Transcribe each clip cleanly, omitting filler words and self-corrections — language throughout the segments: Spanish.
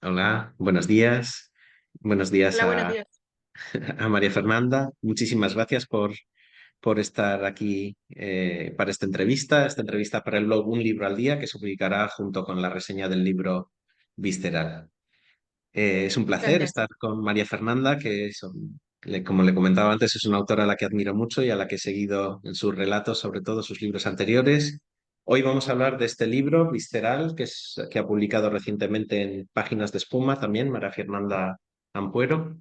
Hola, buenos días. Buenos días Hola, buenos días. a María Fernanda. Muchísimas gracias por estar aquí para esta entrevista para el blog Un libro al día, que se publicará junto con la reseña del libro Visceral. Es un Muchas placer gracias. estar con María Fernanda, como le comentaba antes, es una autora a la que admiro mucho y a la que he seguido en sus relatos, sobre todo sus libros anteriores. Hoy vamos a hablar de este libro, Visceral, que ha publicado recientemente en Páginas de Espuma, también María Fernanda Ampuero.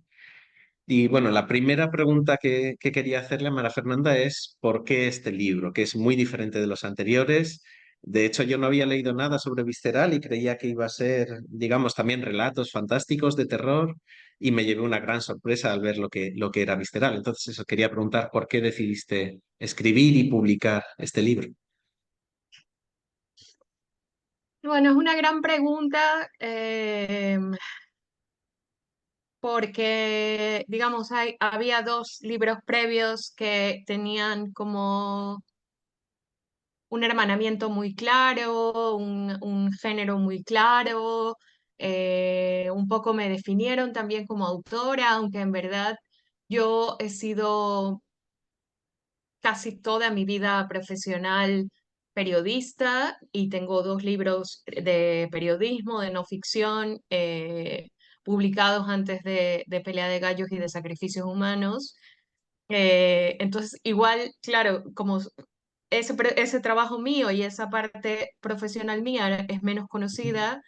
Y bueno, la primera pregunta que quería hacerle a Mara Fernanda es ¿por qué este libro? Que es muy diferente de los anteriores. De hecho, yo no había leído nada sobre Visceral y creía que iba a ser, digamos, también relatos fantásticos de terror y me llevé una gran sorpresa al ver lo que era Visceral. Entonces, eso quería preguntar por qué decidiste escribir y publicar este libro. Bueno, es una gran pregunta porque, digamos, había dos libros previos que tenían como un hermanamiento muy claro, un género muy claro, un poco me definieron también como autora, aunque en verdad yo he sido casi toda mi vida profesional periodista y tengo dos libros de periodismo, de no ficción, publicados antes de Pelea de Gallos y de Sacrificios Humanos. Entonces, igual, claro, como ese trabajo mío y esa parte profesional mía es menos conocida,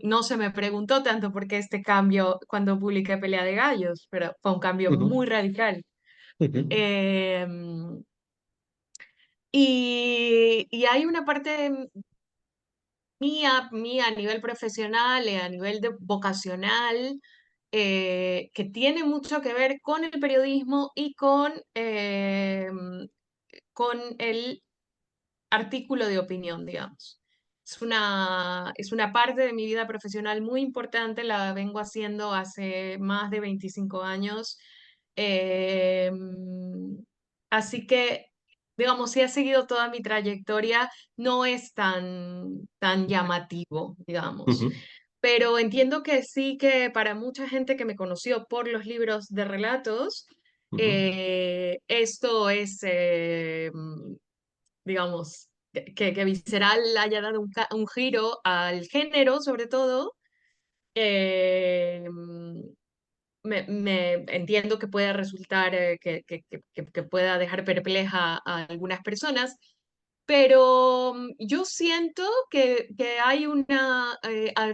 no se me preguntó tanto por qué este cambio cuando publiqué Pelea de Gallos, pero fue un cambio Ujú, muy radical. ujú, Em, y hay una parte mía a nivel profesional y a nivel vocacional que tiene mucho que ver con el periodismo y con el artículo de opinión, digamos. Es una parte de mi vida profesional muy importante, la vengo haciendo hace más de 25 años. Eh, Así que, digamos, si he seguido toda mi trayectoria, no es tan llamativo, digamos. ujú, Pero entiendo que sí que para mucha gente que me conoció por los libros de relatos, ujú, esto es, digamos, que Visceral haya dado un giro al género, sobre todo. eh, Entiendo que pueda resultar, que pueda dejar perpleja a algunas personas, pero yo siento que hay una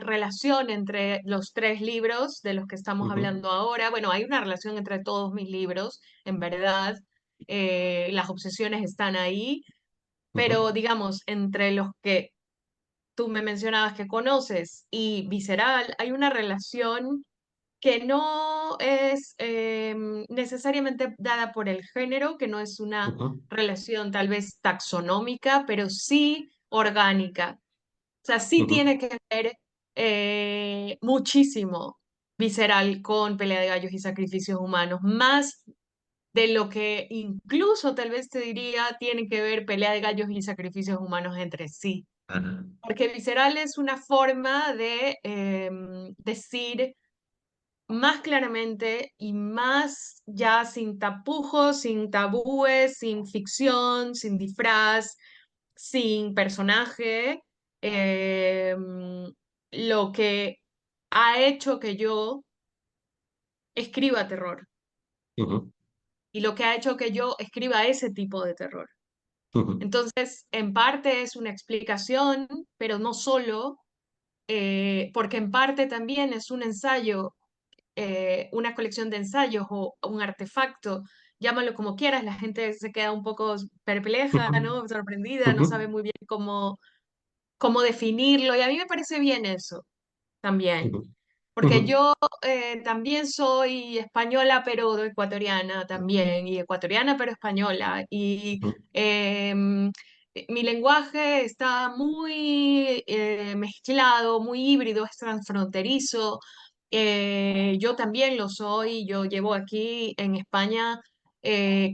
relación entre los tres libros de los que estamos ujú, hablando ahora. Bueno, hay una relación entre todos mis libros, en verdad. Las obsesiones están ahí, ujú, pero digamos, entre los que tú me mencionabas que conoces y Visceral, hay una relación que no es necesariamente dada por el género, que no es una ujú, relación tal vez taxonómica, pero sí orgánica. O sea, sí ujú, tiene que ver muchísimo Visceral con Pelea de Gallos y Sacrificios Humanos, más de lo que incluso tal vez te diría tienen que ver Pelea de Gallos y Sacrificios Humanos entre sí. ajá, Porque Visceral es una forma de decir más claramente y más ya sin tapujos, sin tabúes, sin ficción, sin disfraz, sin personaje, lo que ha hecho que yo escriba terror ujú, y lo que ha hecho que yo escriba ese tipo de terror. ujú, Entonces, en parte es una explicación, pero no solo, porque en parte también es un ensayo, una colección de ensayos o un artefacto, llámalo como quieras, la gente se queda un poco perpleja, ujú, ¿no? Sorprendida, no ujú, sabe muy bien cómo definirlo, y a mí me parece bien eso también, ujú, porque ujú. yo también soy española, pero ecuatoriana también, y ecuatoriana, pero española, y Ujú, mi lenguaje está muy mezclado, muy híbrido, es transfronterizo. Yo también lo soy, yo llevo aquí en España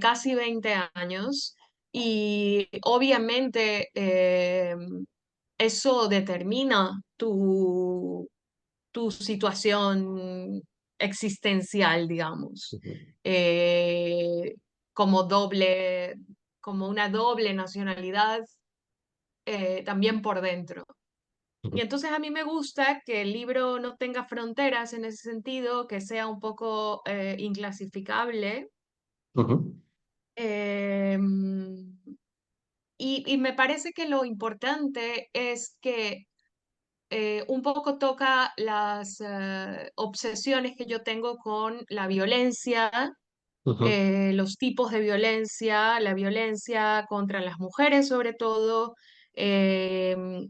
casi 20 años y obviamente eso determina tu, tu situación existencial, digamos, ujú, eh, como doble, como una doble nacionalidad también por dentro. Y ujú, entonces a mí me gusta que el libro no tenga fronteras en ese sentido, que sea un poco inclasificable. ujú, em, y me parece que lo importante es que un poco toca las obsesiones que yo tengo con la violencia, ujú, los tipos de violencia, la violencia contra las mujeres sobre todo,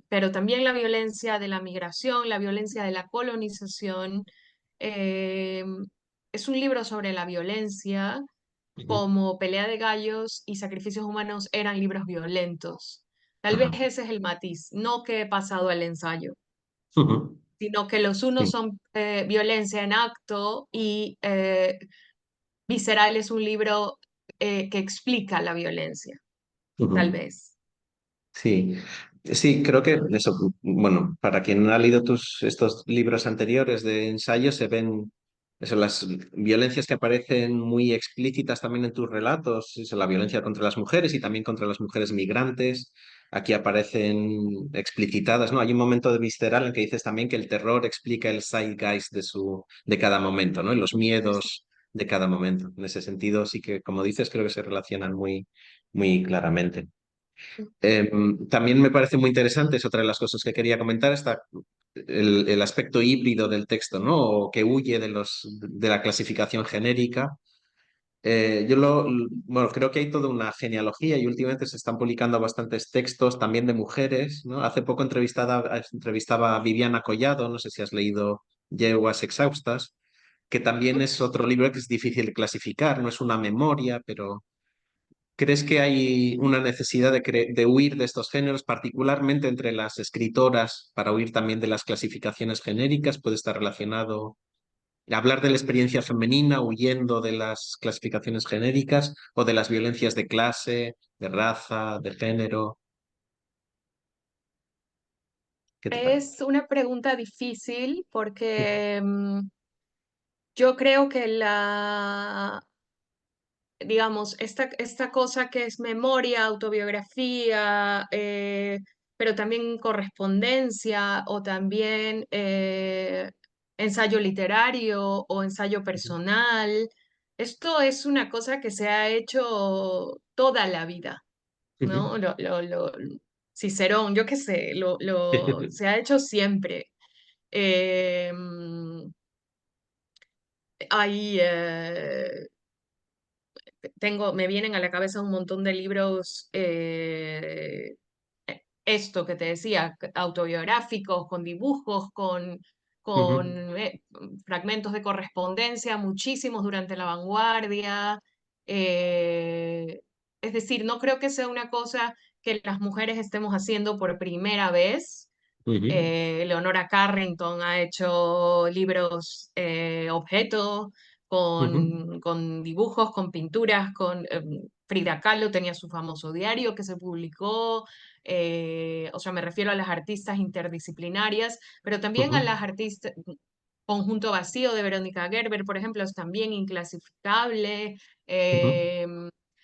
pero también la violencia de la migración, la violencia de la colonización. Em, es un libro sobre la violencia, ujú. como Pelea de Gallos y Sacrificios Humanos eran libros violentos. Tal vez Ajá, ese es el matiz, no que he pasado al ensayo, ujú, sino que los unos sí, son violencia en acto y Visceral es un libro que explica la violencia, tal ujú. vez. Sí, sí, creo que eso, bueno, para quien ha leído estos libros anteriores de ensayos, se ven eso, las violencias que aparecen muy explícitas también en tus relatos, eso, la violencia contra las mujeres y también contra las mujeres migrantes. Aquí aparecen explicitadas, ¿no? Hay un momento de Visceral en que dices también que el terror explica el zeitgeist de cada momento, ¿no? Y los Sí. miedos de cada momento. En ese sentido, sí que, como dices, creo que se relacionan muy claramente. También me parece muy interesante, es otra de las cosas que quería comentar, está el aspecto híbrido del texto, ¿no? O que huye de la clasificación genérica. Bueno, creo que hay toda una genealogía y últimamente se están publicando bastantes textos también de mujeres, ¿no? Hace poco entrevistaba a Viviana Collado, no sé si has leído Yeguas Exhaustas, que también es otro libro que es difícil de clasificar, no es una memoria, pero ¿crees que hay una necesidad de huir de estos géneros, particularmente entre las escritoras, para huir también de las clasificaciones genéricas? ¿Puede estar relacionado hablar de la experiencia femenina huyendo de las clasificaciones genéricas o de las violencias de clase, de raza, de género? ¿Qué te parece? Es una pregunta difícil porque yo creo que digamos, esta cosa que es memoria, autobiografía, pero también correspondencia o también ensayo literario o ensayo Ujú, personal, esto es una cosa que se ha hecho toda la vida, ujú, ¿no? Cicerón, yo qué sé, se ha hecho siempre. Eh, hay, me vienen a la cabeza un montón de libros, esto que te decía, autobiográficos, con dibujos, ujú, con fragmentos de correspondencia, muchísimos durante la vanguardia. eh, es decir, no creo que sea una cosa que las mujeres estemos haciendo por primera vez. ujú, Leonora Carrington ha hecho libros objeto ujú, con dibujos, con pinturas, con Frida Kahlo tenía su famoso diario que se publicó, o sea, me refiero a las artistas interdisciplinarias, pero también a ujú, las artistas, Conjunto Vacío de Verónica Gerber, por ejemplo, es también inclasificable. ujú, eh,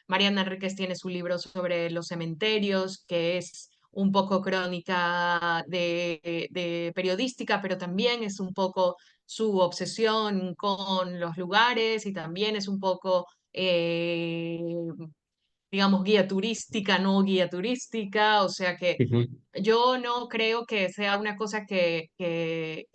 Mariana Enríquez tiene su libro sobre los cementerios, que es un poco crónica de periodística, pero también es un poco su obsesión con los lugares y también es un poco, digamos, guía turística, no guía turística, o sea que ujú, yo no creo que sea una cosa que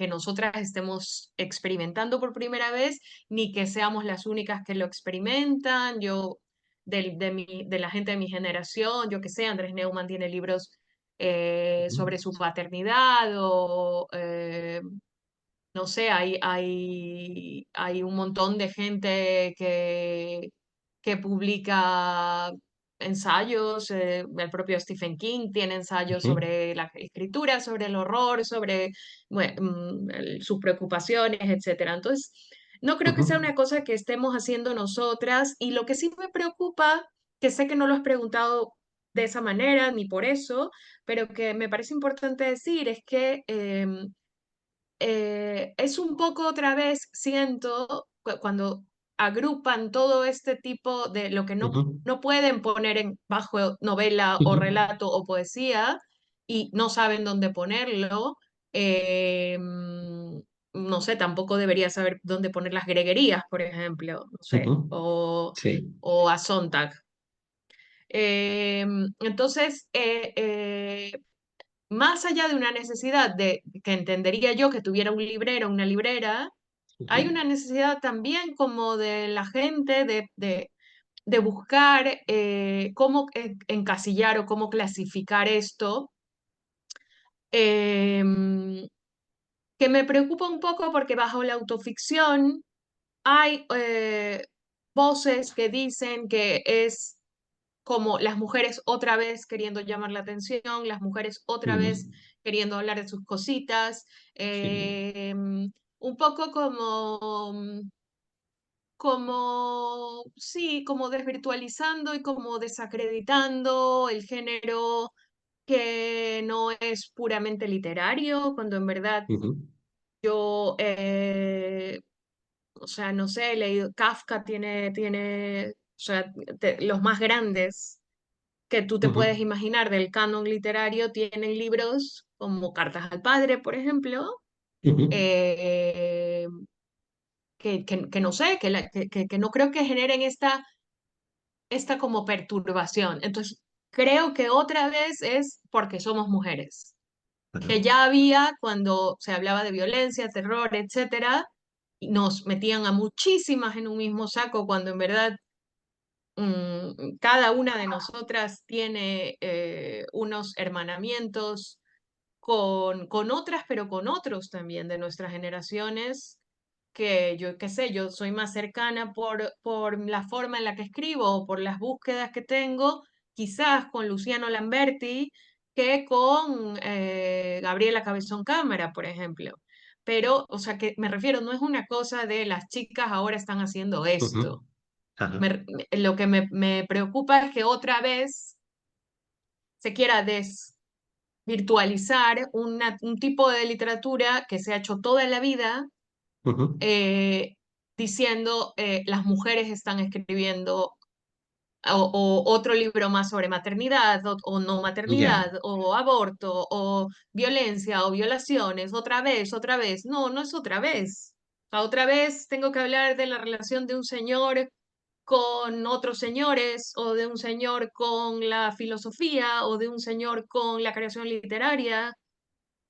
nosotras estemos experimentando por primera vez, ni que seamos las únicas que lo experimentan. Yo, de la gente de mi generación, yo que sé, Andrés Neumann tiene libros ujú, sobre su paternidad o no sé, hay un montón de gente que publica ensayos, el propio Stephen King tiene ensayos ujú, sobre la escritura, sobre el horror, sobre sus preocupaciones, etcétera. Entonces, no creo que sea ujú, una cosa que estemos haciendo nosotras y lo que sí me preocupa, que sé que no lo has preguntado de esa manera ni por eso, pero que me parece importante decir es que es un poco otra vez, siento, cuando agrupan todo este tipo de lo que Ujú, no pueden poner en, bajo novela o ujú, relato o poesía y no saben dónde ponerlo. No sé, tampoco debería saber dónde poner las greguerías, por ejemplo, no sé, ujú. Sí. o a Sontag. Entonces, más allá de una necesidad de que entendería yo que tuviera un librero, una librera, hay Ujú, una necesidad también como de la gente de buscar cómo encasillar o cómo clasificar esto, em, que me preocupa un poco porque bajo la autoficción hay voces que dicen que es como las mujeres otra vez queriendo llamar la atención, las mujeres otra ujú. vez queriendo hablar de sus cositas, Sí. un poco sí, como desvirtualizando y como desacreditando el género que no es puramente literario, cuando en verdad Ujú, yo, o sea, no sé, he leído, Kafka tiene, o sea, los más grandes que tú te puedes ujú, imaginar del canon literario tienen libros como Cartas al Padre, por ejemplo, ujú, eh, que no sé, que no creo que generen esta como perturbación. Entonces, creo que otra vez es porque somos mujeres, ajá, que ya había cuando se hablaba de violencia, terror, etcétera, y nos metían a muchísimas en un mismo saco cuando en verdad cada una de nosotras tiene unos hermanamientos con otras, pero con otros también de nuestras generaciones, que yo qué sé, yo soy más cercana por la forma en la que escribo o por las búsquedas que tengo, quizás con Luciano Lamberti, que con Gabriela Cabezón Cámara, por ejemplo. Pero, o sea, que me refiero, no es una cosa de las chicas ahora están haciendo ujú, esto. ajá, Lo que me preocupa es que otra vez se quiera desvirtualizar un tipo de literatura que se ha hecho toda la vida ujú, eh, diciendo las mujeres están escribiendo o otro libro más sobre maternidad o no ya, maternidad o aborto o violencia o violaciones, otra vez, otra vez. No, no es otra vez. O sea, otra vez tengo que hablar de la relación de un señor con otros señores, o de un señor con la filosofía, o de un señor con la creación literaria,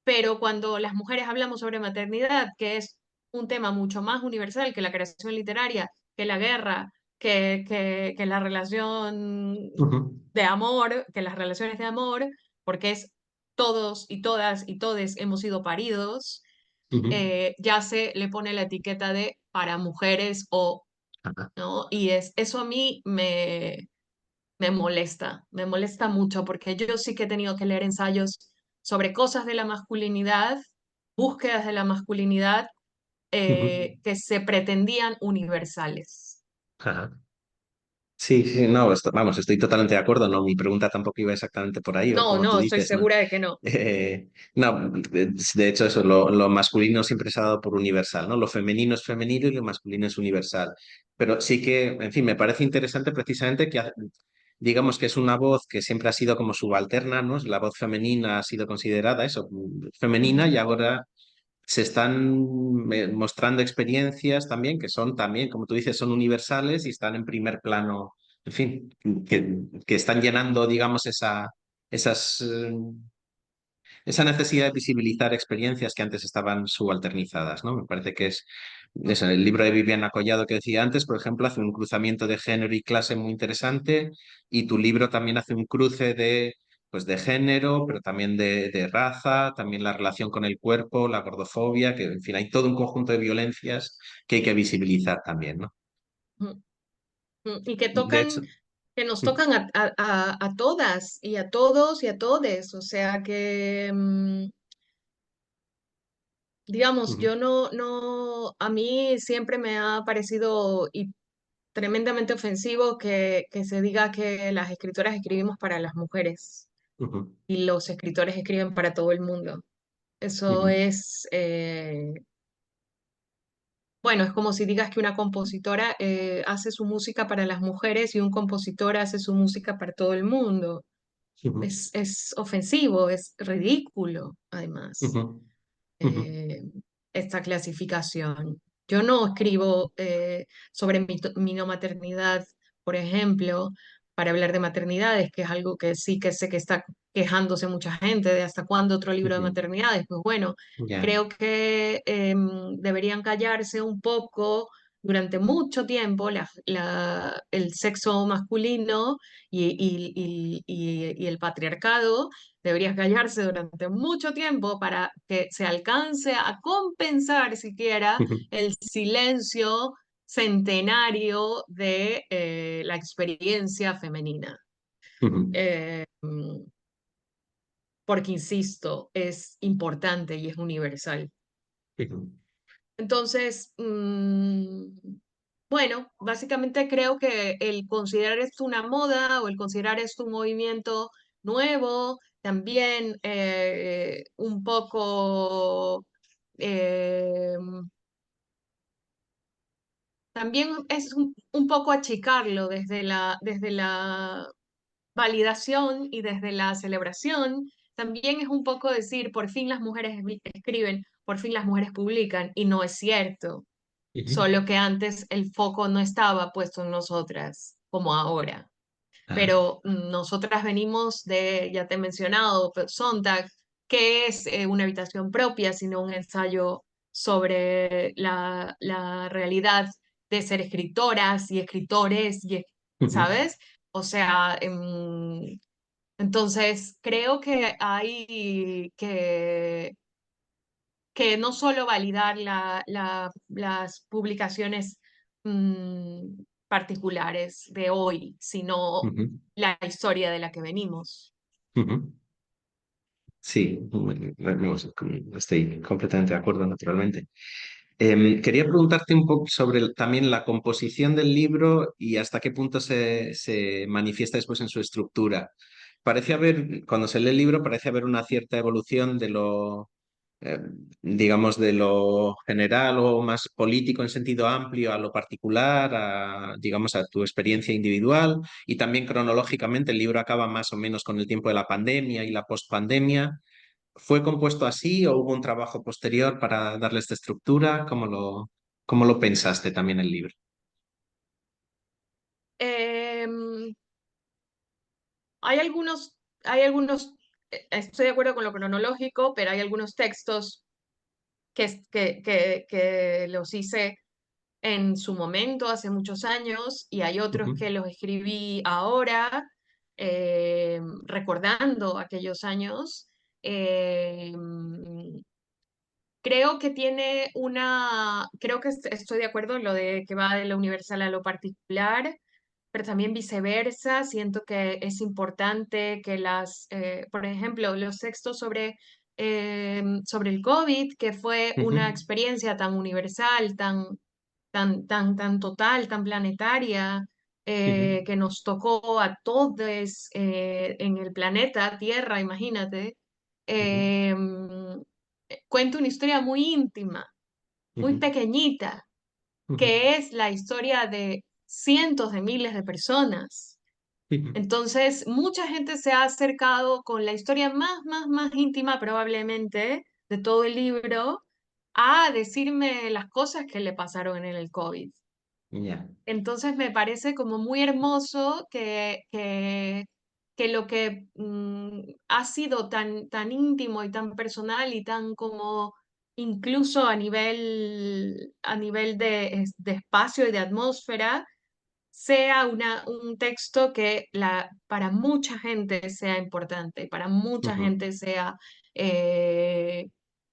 pero cuando las mujeres hablamos sobre maternidad, que es un tema mucho más universal que la creación literaria, que la guerra, que la relación ujú, de amor, que las relaciones de amor, porque es todos y todas y todes hemos sido paridos, ujú, ya se le pone la etiqueta de para mujeres o ajá, ¿no? Y eso a mí me molesta mucho porque yo sí que he tenido que leer ensayos sobre cosas de la masculinidad, búsquedas de la masculinidad ujú, que se pretendían universales. ajá. Sí, sí, no, vamos, estoy totalmente de acuerdo, no, mi pregunta tampoco iba exactamente por ahí, o No, como tú no, estoy dices, ¿no? segura de que no. No, de hecho eso, lo masculino siempre se ha dado por universal, ¿no? Lo femenino es femenino y lo masculino es universal. Pero sí que, en fin, me parece interesante precisamente que, digamos que es una voz que siempre ha sido como subalterna, ¿no? La voz femenina ha sido considerada eso, femenina, y Ujú, ahora se están mostrando experiencias también que son también, como tú dices, son universales y están en primer plano, en fin, que están llenando, digamos, esas, esa necesidad de visibilizar experiencias que antes estaban subalternizadas, ¿no? Me parece que es eso, el libro de Viviana Collado que decía antes, por ejemplo, hace un cruzamiento de género y clase muy interesante, y tu libro también hace un cruce de, pues, de género, pero también de raza, también la relación con el cuerpo, la gordofobia, que en fin, hay todo un conjunto de violencias que hay que visibilizar también, ¿no? ujú, ujú. Y que De tocan, hecho, que nos tocan a todas y a todos y a todes. O sea que, digamos, ujú, yo a mí siempre me ha parecido tremendamente ofensivo que se diga que las escritoras escribimos para las mujeres ujú, y los escritores escriben para todo el mundo. Eso ujú, es, bueno, es como si digas que una compositora hace su música para las mujeres y un compositor hace su música para todo el mundo. ujú, Es ofensivo, es ridículo, además, ujú, ujú, eh, esta clasificación. Yo no escribo sobre mi no maternidad, por ejemplo, para hablar de maternidades, que es algo que sí que sé que está quejándose mucha gente de hasta cuándo otro libro de ujú. maternidades. Pues bueno, Ya. creo que deberían callarse un poco durante mucho tiempo el sexo masculino y el patriarcado debería callarse durante mucho tiempo para que se alcance a compensar siquiera Ujú, el silencio centenario de la experiencia femenina. ujú, Porque, insisto, es importante y es universal. ujú, Entonces, bueno, básicamente creo que el considerar esto una moda o el considerar esto un movimiento nuevo, también un poco, eh, también es un poco achicarlo desde la validación y desde la celebración. También es un poco decir, por fin las mujeres escriben, por fin las mujeres publican, y no es cierto. ujú. Solo que antes el foco no estaba puesto en nosotras, como ahora. Ajá. Pero nosotras venimos de, ya te he mencionado, Sontag, que es una habitación propia, sino un ensayo sobre la realidad de ser escritoras y escritores, Ujú, ¿sabes? O sea, entonces creo que hay que no solo validar las publicaciones particulares de hoy, sino ujú, la historia de la que venimos. ujú. Sí, estoy completamente de acuerdo, naturalmente. Quería preguntarte un poco sobre también la composición del libro y hasta qué punto se manifiesta después en su estructura. Parece haber, cuando se lee el libro, parece haber una cierta evolución de lo, eh, digamos, de lo general o más político en sentido amplio a lo particular, a, digamos, a tu experiencia individual. Y también cronológicamente el libro acaba más o menos con el tiempo de la pandemia y la pospandemia. ¿Fue compuesto así o hubo un trabajo posterior para darle esta estructura? Cómo lo pensaste también el libro? Em, hay algunos, estoy de acuerdo con lo cronológico, pero hay algunos textos que los hice en su momento, hace muchos años, y hay otros Ujú, que los escribí ahora, recordando aquellos años. Eh, creo que estoy de acuerdo en lo de que va de lo universal a lo particular, pero también viceversa. Siento que es importante que por ejemplo, los textos sobre el COVID, que fue ujú, una experiencia tan universal, tan total, tan planetaria, ujú, que nos tocó a todos en el planeta Tierra, imagínate. ujú, eh, Cuenta una historia muy íntima, muy ujú, pequeñita, ujú, que es la historia de cientos de miles de personas. ujú, Entonces, mucha gente se ha acercado con la historia más íntima probablemente de todo el libro a decirme las cosas que le pasaron en el COVID. ya, Entonces me parece como muy hermoso que lo que ha sido tan íntimo y tan personal y tan como incluso a nivel de espacio y de atmósfera, sea un texto que para mucha gente sea importante, para mucha ujú, gente sea eh,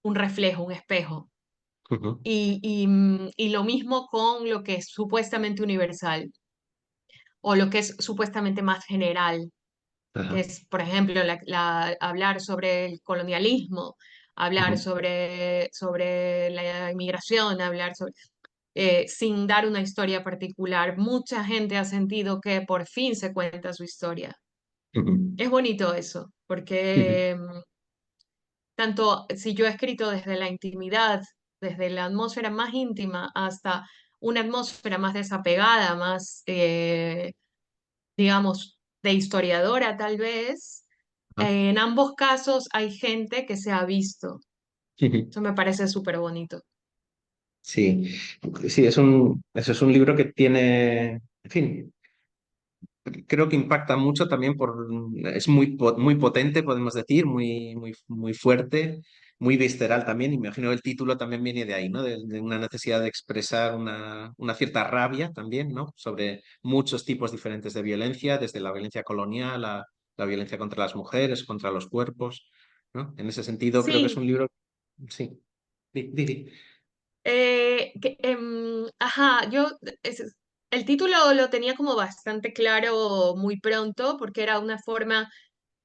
un reflejo, un espejo. ujú, Y lo mismo con lo que es supuestamente universal o lo que es supuestamente más general, que ajá, es, por ejemplo, hablar sobre el colonialismo, hablar ujú, sobre la inmigración, sin dar una historia particular. Mucha gente ha sentido que por fin se cuenta su historia. ujú, Es bonito eso, ujú, porque tanto si yo he escrito desde la intimidad, desde la atmósfera más íntima hasta una atmósfera más desapegada, más, digamos, de historiadora tal vez, Ajá. en ambos casos hay gente que se ha visto. Eso me parece súper bonito. Sí, sí, eso es un libro que tiene, en fin, creo que impacta mucho también es muy, muy potente, podemos decir, muy fuerte, muy visceral también. Imagino el título también viene de ahí, ¿no? De una necesidad de expresar una cierta rabia también, ¿no? Sobre muchos tipos diferentes de violencia, desde la violencia colonial a la violencia contra las mujeres, contra los cuerpos, ¿no? En ese sentido, creo que es Sí, un libro, sí. Di. ajá, el título lo tenía como bastante claro muy pronto porque era una forma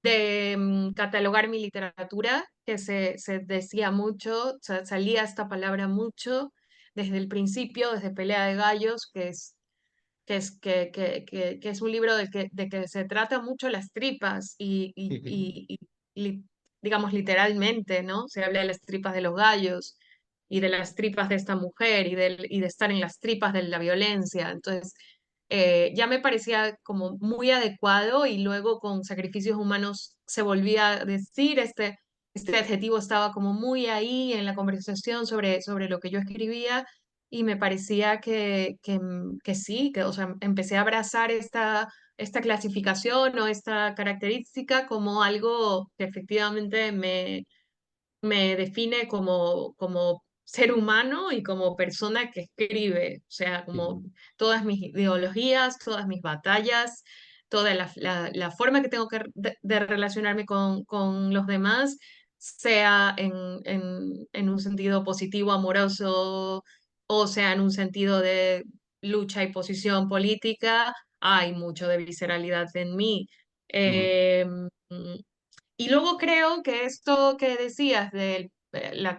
de catalogar mi literatura, que se decía mucho, salía esta palabra mucho desde el principio, desde Pelea de Gallos, que es un libro de que se trata mucho las tripas y digamos literalmente, ¿no? Se habla de las tripas de los gallos y de las tripas de esta mujer y de estar en las tripas de la violencia. Entonces, ya me parecía como muy adecuado y luego con sacrificios humanos se volvía a decir, este adjetivo estaba como muy ahí en la conversación sobre lo que yo escribía y me parecía que sí, que, o sea, empecé a abrazar esta clasificación o esta característica como algo que efectivamente me define como ser humano y como persona que escribe, o sea, como todas mis ideologías, todas mis batallas, toda la forma que tengo de relacionarme con los demás, sea en un sentido positivo, amoroso, o sea en un sentido de lucha y posición política, hay mucho de visceralidad en mí. Ujú, Em, y luego creo que esto que decías de la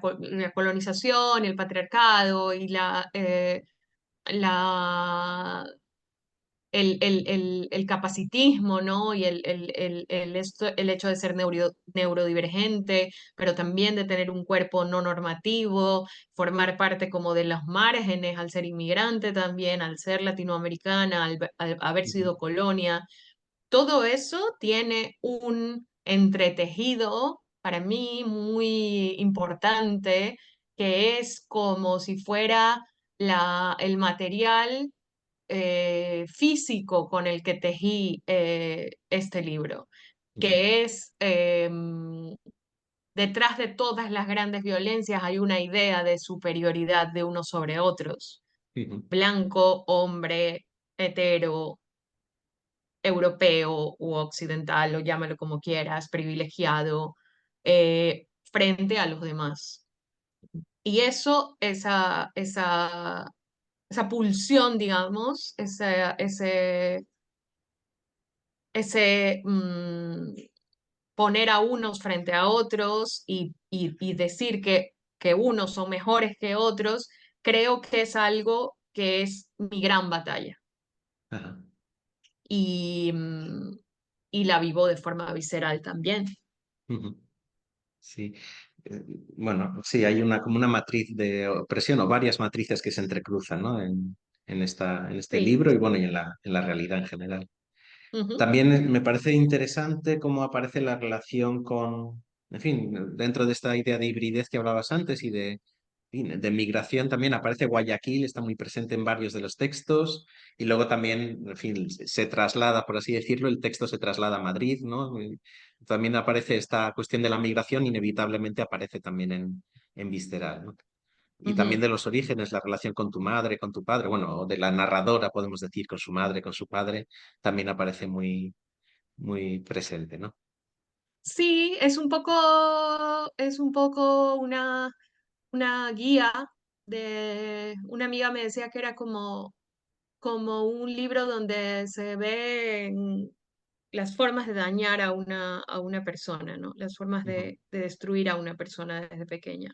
colonización, el patriarcado y la, el capacitismo, ¿no? Y el hecho de ser neurodivergente, pero también de tener un cuerpo no normativo, formar parte como de los márgenes al ser inmigrante también, al ser latinoamericana, al haber ujú, sido colonia. Todo eso tiene un entretejido para mí muy importante, que es como si fuera el material físico con el que tejí este libro, ujú, que es detrás de todas las grandes violencias hay una idea de superioridad de unos sobre otros, ujú, blanco, hombre, hetero, europeo u occidental, o llámalo como quieras, privilegiado, frente a los demás. Y eso, esa pulsión, digamos, ese poner a unos frente a otros y decir que unos son mejores que otros, creo que es algo que es mi gran batalla. ajá, Y, y la vivo de forma visceral también. ujú. Sí. Eh, bueno, sí, hay una como una matriz de opresión o varias matrices que se entrecruzan, ¿no? En este Sí. libro y bueno, y en la realidad en general. Ujú. También me parece interesante cómo aparece la relación con, en fin, dentro de esta idea de hibridez que hablabas antes y de migración también aparece Guayaquil, está muy presente en varios de los textos y luego también, en fin, se traslada, por así decirlo, el texto se traslada a Madrid, ¿no? Y también aparece esta cuestión de la migración, inevitablemente aparece también en Visceral, ¿no? Y también Ujú. de los orígenes, la relación con tu madre, con tu padre, bueno, o de la narradora, podemos decir, con su madre, con su padre, también aparece muy presente, ¿no? Sí, es un poco una guía de una amiga me decía que era como un libro donde se ven las formas de dañar a una persona, ¿no? Las formas Ujú, de destruir a una persona desde pequeña.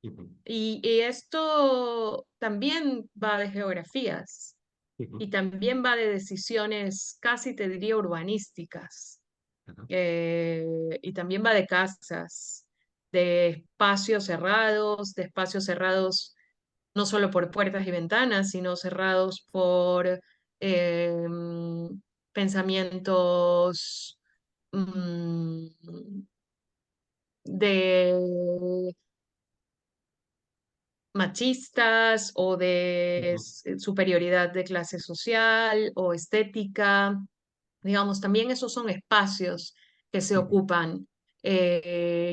ujú, Y esto también va de geografías ujú, y también va de decisiones casi te diría urbanísticas. ajá, Y también va de casas, de espacios cerrados no solo por puertas y ventanas, sino cerrados por pensamientos mm, de machistas o de ujú, superioridad de clase social o estética. Digamos, también esos son espacios que se ujú, ocupan.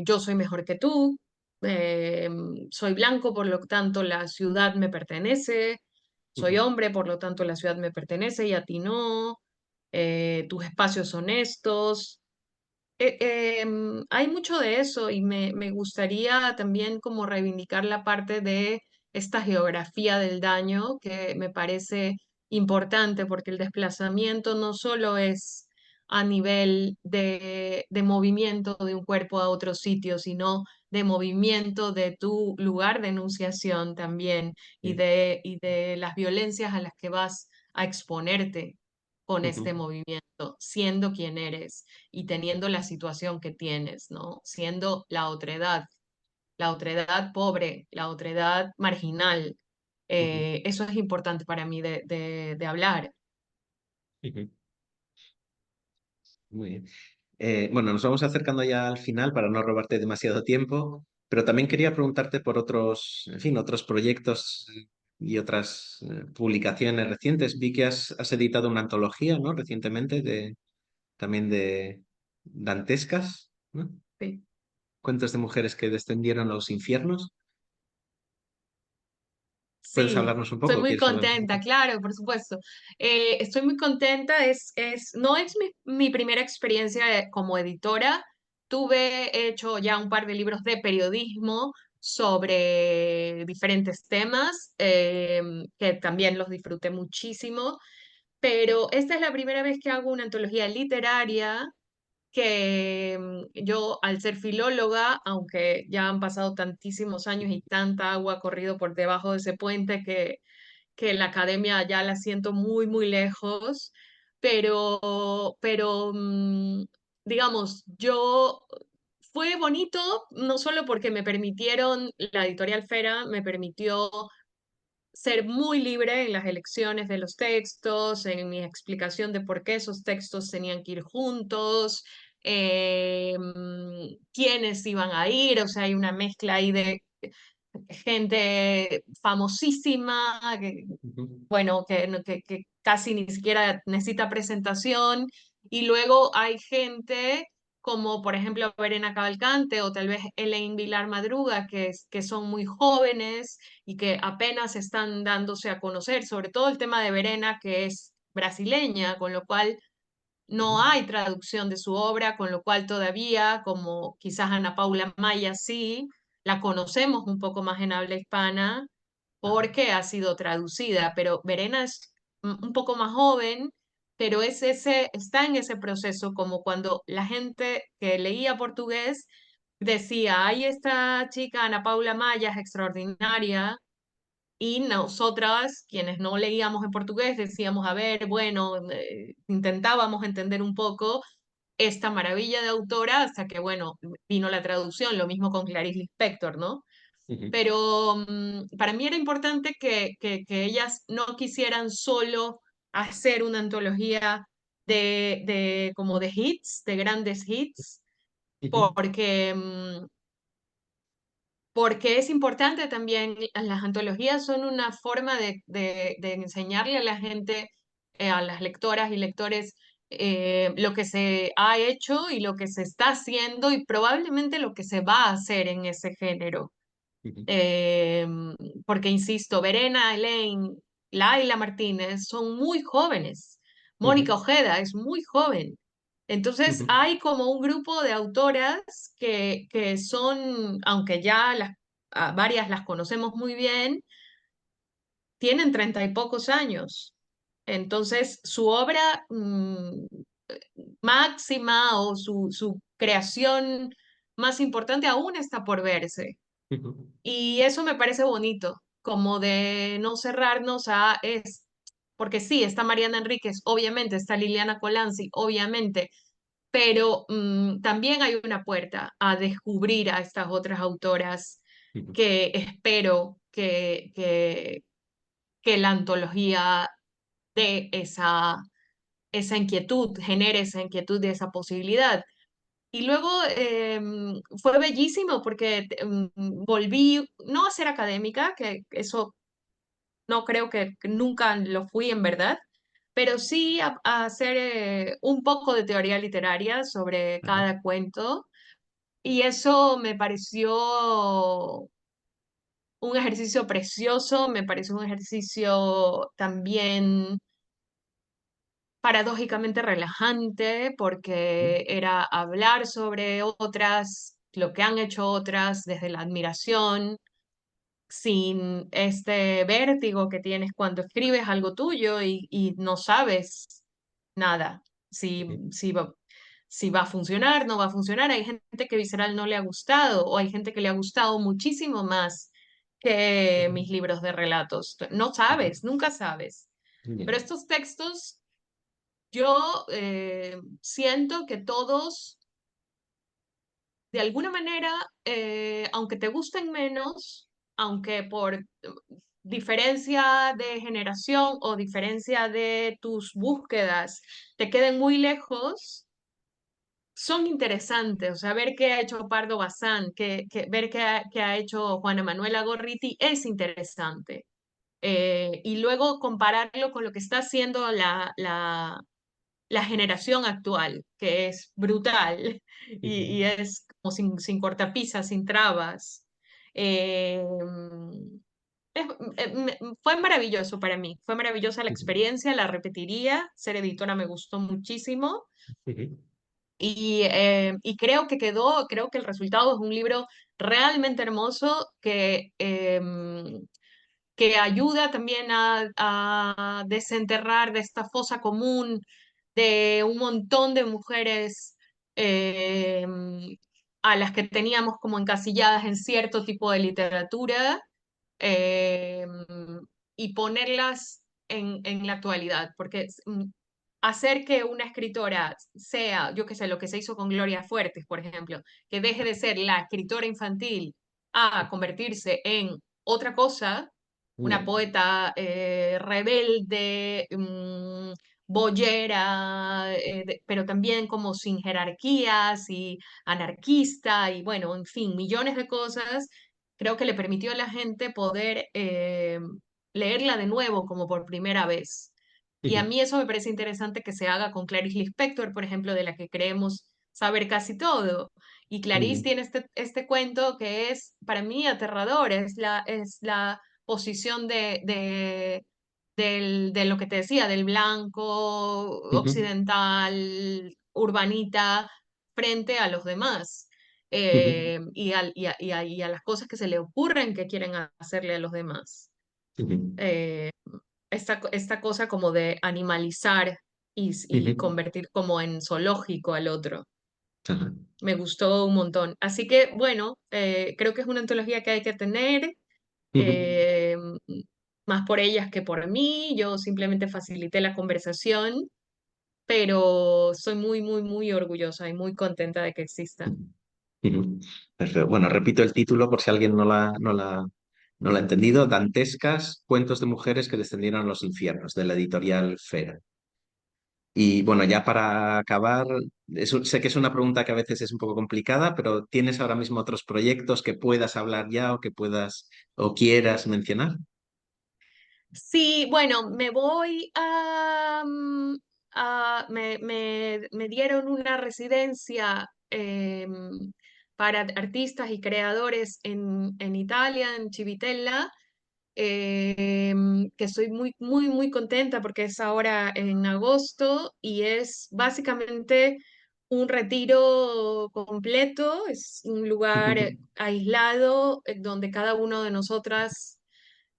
Yo soy mejor que tú, eh, soy blanco, por lo tanto la ciudad me pertenece, soy ujú, hombre, por lo tanto la ciudad me pertenece y a ti no, tus espacios son estos. Hay mucho de eso y me gustaría también como reivindicar la parte de esta geografía del daño que me parece importante porque el desplazamiento no solo es a nivel de movimiento de un cuerpo a otro sitio, sino de movimiento de tu lugar de enunciación también sí, y de las violencias a las que vas a exponerte con este ujú, movimiento, siendo quien eres y teniendo la situación que tienes, ¿no? Siendo la otredad pobre, la otredad marginal. ujú, Eso es importante para mí de hablar. ujú. Muy bien. Bueno, nos vamos acercando ya al final para no robarte demasiado tiempo, pero también quería preguntarte por otros, en fin, otros proyectos y otras publicaciones recientes. Vi que has editado una antología, ¿no? Recientemente también de dantescas, ¿no? Sí. Cuentos de mujeres que descendieron a los infiernos. ¿Puedes Sí, hablarnos un estoy poco? muy ¿Quieres hablarnos un contenta, poco? claro, por supuesto. Estoy muy contenta, no es mi primera experiencia como editora. Tuve hecho ya un par de libros de periodismo sobre diferentes temas, que también los disfruté muchísimo, pero esta es la primera vez que hago una antología literaria que yo, al ser filóloga, aunque ya han pasado tantísimos años y tanta agua ha corrido por debajo de ese puente que la academia ya la siento muy, muy lejos, pero digamos, fue bonito, no solo porque me permitieron, la editorial Fera me permitió ser muy libre en las elecciones de los textos, en mi explicación de por qué esos textos tenían que ir juntos, quiénes iban a ir, o sea, hay una mezcla ahí de gente famosísima, Ujú, bueno, que casi ni siquiera necesita presentación, y luego hay gente como por ejemplo Verena Cavalcante o tal vez Elaine Vilar Madruga, que son muy jóvenes y que apenas están dándose a conocer, sobre todo el tema de Verena, que es brasileña, con lo cual ujú, no hay traducción de su obra, con lo cual todavía, como quizás Ana Paula Maya sí, la conocemos un poco más en habla hispana ajá, porque ha sido traducida, pero Verena es un poco más joven, pero está en ese proceso como cuando la gente que leía portugués decía, ay, esta chica Ana Paula Maya es extraordinaria, y nosotras, quienes no leíamos en portugués, decíamos, a ver, bueno, intentábamos entender un poco esta maravilla de autora hasta que, bueno, vino la traducción, lo mismo con Clarice Lispector, ¿no? ujú, Pero para mí era importante que ellas no quisieran solo hacer una antología como de hits, de grandes hits, ujú, porque porque es importante también, las antologías son una forma de enseñarle a la gente, a las lectoras y lectores, lo que se ha hecho y lo que se está haciendo y probablemente lo que se va a hacer en ese género. ujú, Eh, Porque, insisto, Verena, Elaine, Laila Martínez son muy jóvenes. Mónica ujú, Ojeda es muy joven. Entonces ujú, hay como un grupo de autoras que son, aunque ya varias las conocemos muy bien, tienen 30 y pocos años. Entonces su obra máxima o su creación más importante aún está por verse. ujú, Y eso me parece bonito, como de no cerrarnos porque sí, está Mariana Enríquez, obviamente, está Liliana Colanzi, obviamente, pero también hay una puerta a descubrir a estas otras autoras ujú, que espero que la antología dé esa inquietud, genere esa inquietud de esa posibilidad. Y luego fue bellísimo porque volví, no a ser académica, que eso no creo que nunca lo fui en verdad, pero sí a hacer un poco de teoría literaria sobre ajá, cada cuento. Y eso me pareció un ejercicio precioso, me pareció un ejercicio también paradójicamente relajante ujú, porque era hablar sobre otras, lo que han hecho otras desde la admiración, sin este vértigo que tienes cuando escribes algo tuyo y no sabes nada, ujú, si va a funcionar, no va a funcionar. Hay gente que Visceral no le ha gustado o hay gente que le ha gustado muchísimo más que ujú, mis libros de relatos. No ujú, sabes, nunca sabes. ya, Pero estos textos yo siento que todos, de alguna manera, aunque te gusten menos, aunque por diferencia de generación o diferencia de tus búsquedas te queden muy lejos, son interesantes. O sea, ver qué ha hecho Pardo Bazán, ver qué ha hecho Juana Manuela Gorriti es interesante. Y luego compararlo con lo que está haciendo la generación actual, que es brutal y ujú, es como sin cortapisas, sin trabas. Eh, es- Fue maravilloso para mí, fue maravillosa la ujú, experiencia, la repetiría, ser editora me gustó muchísimo ujú, y creo que el resultado es un libro realmente hermoso que ayuda también a desenterrar de esta fosa común de un montón de mujeres eh, a las que teníamos como encasilladas en cierto tipo de literatura eh, y ponerlas en la actualidad, porque hacer que una escritora sea, yo qué sé, lo que se hizo con Gloria Fuertes, por ejemplo, que deje de ser la escritora infantil a convertirse en otra cosa, una ya, poeta rebelde, boyera, pero también como sin jerarquías y anarquista y bueno, en fin, millones de cosas, creo que le permitió a la gente poder leerla de nuevo como por primera vez. Y a ujú, mí eso me parece interesante que se haga con Clarice Lispector, por ejemplo, de la que creemos saber casi todo. Y Clarice ujú, tiene este cuento que es para mí aterrador, es la posición de lo que te decía, del blanco, ujú, occidental, urbanita, frente a los demás. ujú, Y a las cosas que se le ocurren que quieren hacerle a los demás. ujú, Eh, esta cosa como de animalizar y ujú, convertir como en zoológico al otro. ajá, Me gustó un montón. Así que, bueno, creo que es una antología que hay que tener, ujú, eh, más por ellas que por mí. Yo simplemente facilité la conversación, pero soy muy, muy, muy orgullosa y muy contenta de que exista. ujú. Perfecto. Bueno, repito el título por si alguien no la ha entendido. Dantescas, cuentos de mujeres que descendieron a los infiernos, de la editorial Fera. Y bueno, ya para acabar, sé que es una pregunta que a veces es un poco complicada, pero ¿tienes ahora mismo otros proyectos que puedas hablar ya o que puedas o quieras mencionar? Sí, bueno, me voy me dieron una residencia para artistas y creadores en Italia, en Civitella, que estoy muy, muy, muy contenta porque es ahora en agosto y es básicamente un retiro completo, es un lugar aislado donde cada uno de nosotras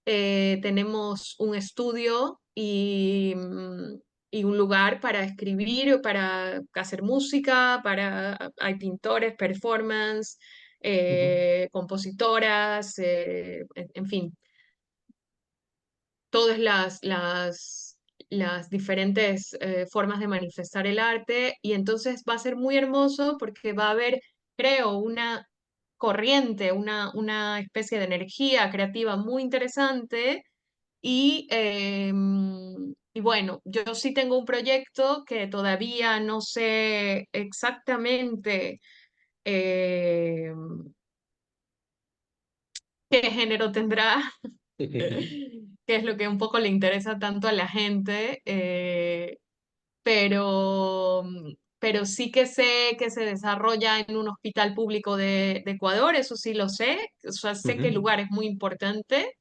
tenemos un estudio y un lugar para escribir, para hacer música, hay pintores, performance, compositoras, en fin, todas las diferentes formas de manifestar el arte y entonces va a ser muy hermoso porque va a haber, creo, una corriente, una especie de energía creativa muy interesante y bueno, yo sí tengo un proyecto que todavía no sé exactamente eh, qué género tendrá, que es lo que un poco le interesa tanto a la gente, pero, pero sí que sé que se desarrolla en un hospital público de Ecuador, eso sí lo sé, o sea, sé que el Ujú, lugar es muy importante,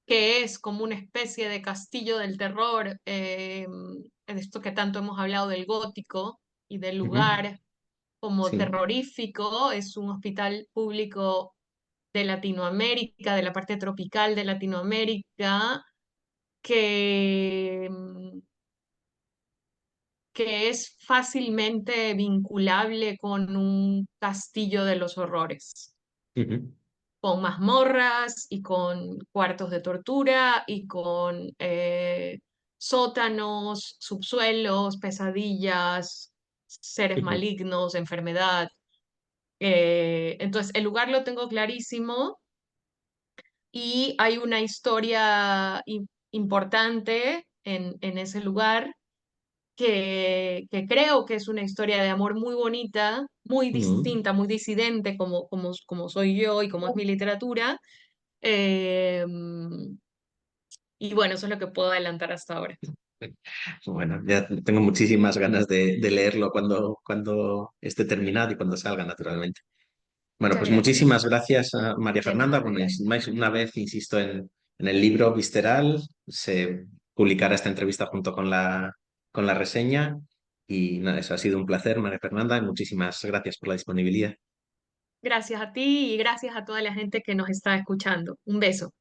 que es como una especie de castillo del terror, en esto que tanto hemos hablado del gótico y del ujú. lugar como Sí. terrorífico, es un hospital público de Latinoamérica, de la parte tropical de Latinoamérica, que, que es fácilmente vinculable con un castillo de los horrores, Ujú, con mazmorras y con cuartos de tortura y con sótanos, subsuelos, pesadillas, seres ujú, malignos, enfermedad. Entonces, el lugar lo tengo clarísimo y hay una historia importante en ese lugar que creo que es una historia de amor muy bonita, muy ujú. distinta, muy disidente como soy yo y como es mi literatura. Eh, y bueno, eso es lo que puedo adelantar hasta ahora. Bueno, ya tengo muchísimas ganas de leerlo cuando esté terminado y cuando salga, naturalmente. Bueno, Muchas pues gracias. muchísimas gracias a María De Fernanda. nada, Bueno, y gracias. más una vez insisto en el libro Visceral, se publicará esta entrevista junto con la reseña. Y nada, eso ha sido un placer, María Fernanda, y muchísimas gracias por la disponibilidad. Gracias a ti y gracias a toda la gente que nos está escuchando. Un beso.